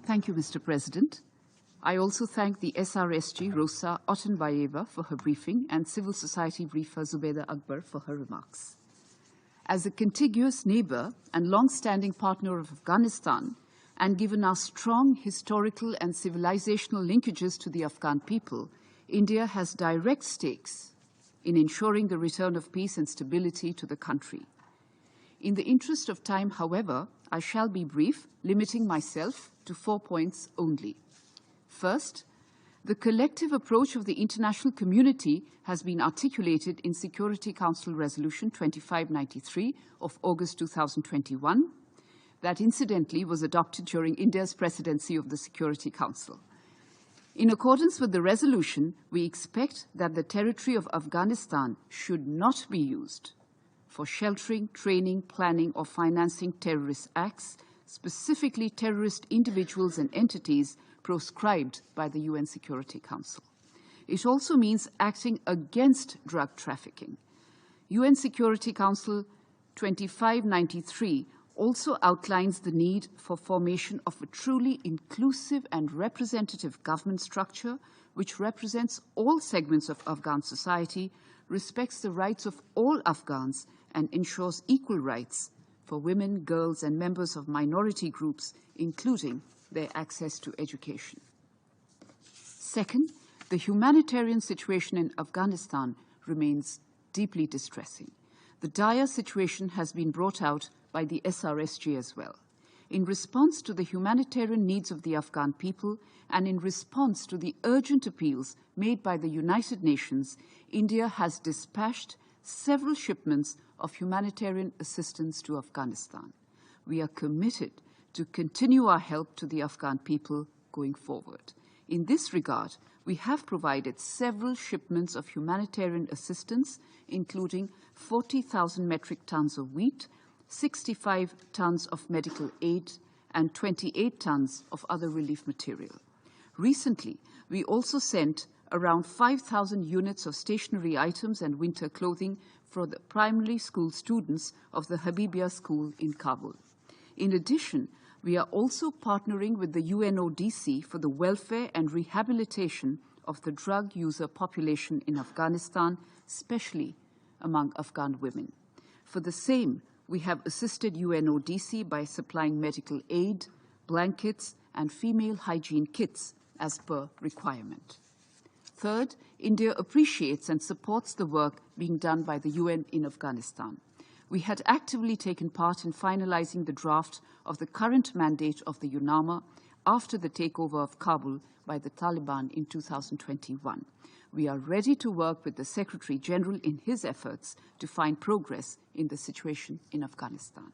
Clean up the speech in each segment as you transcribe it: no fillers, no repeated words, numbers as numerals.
Thank you, Mr. President. I also thank the SRSG Rosa Ottenbayeva for her briefing and civil society briefer Zubeda Akbar for her remarks. As a contiguous neighbor and long-standing partner of Afghanistan, and given our strong historical and civilizational linkages to the Afghan people, India has direct stakes in ensuring the return of peace and stability to the country. In the interest of time, however, I shall be brief, limiting myself to 4 points only. First, the collective approach of the international community has been articulated in Security Council Resolution 2593 of August 2021, that incidentally was adopted during India's presidency of the Security Council. In accordance with the resolution, we expect that the territory of Afghanistan should not be used for sheltering, training, planning, or financing terrorist acts, specifically terrorist individuals and entities proscribed by the UN Security Council. It also means acting against drug trafficking. UN Security Council 2593 also outlines the need for formation of a truly inclusive and representative government structure which represents all segments of Afghan society, respects the rights of all Afghans, and ensures equal rights for women, girls, and members of minority groups, including their access to education. Second, the humanitarian situation in Afghanistan remains deeply distressing. The dire situation has been brought out by the SRSG as well. In response to the humanitarian needs of the Afghan people and in response to the urgent appeals made by the United Nations, India has dispatched several shipments of humanitarian assistance to Afghanistan. We are committed to continue our help to the Afghan people going forward. In this regard, we have provided several shipments of humanitarian assistance, including 40,000 metric tons of wheat, 65 tons of medical aid, and 28 tons of other relief material. Recently, we also sent around 5,000 units of stationery items and winter clothing for the primary school students of the Habibia School in Kabul. In addition, we are also partnering with the UNODC for the welfare and rehabilitation of the drug user population in Afghanistan, especially among Afghan women. For the same, we have assisted UNODC by supplying medical aid, blankets, and female hygiene kits as per requirement. Third, India appreciates and supports the work being done by the UN in Afghanistan. We had actively taken part in finalizing the draft of the current mandate of the UNAMA after the takeover of Kabul by the Taliban in 2021. We are ready to work with the Secretary General in his efforts to find progress in the situation in Afghanistan.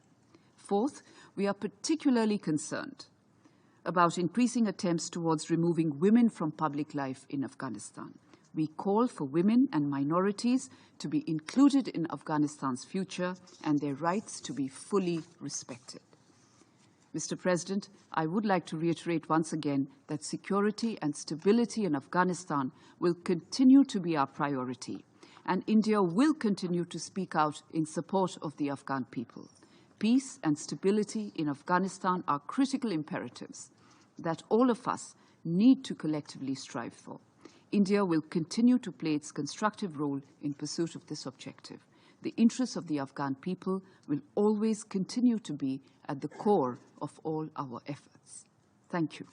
Fourth, we are particularly concerned about increasing attempts towards removing women from public life in Afghanistan. We call for women and minorities to be included in Afghanistan's future and their rights to be fully respected. Mr. President, I would like to reiterate once again that security and stability in Afghanistan will continue to be our priority, and India will continue to speak out in support of the Afghan people. Peace and stability in Afghanistan are critical imperatives that all of us need to collectively strive for. India will continue to play its constructive role in pursuit of this objective. The interests of the Afghan people will always continue to be at the core of all our efforts. Thank you.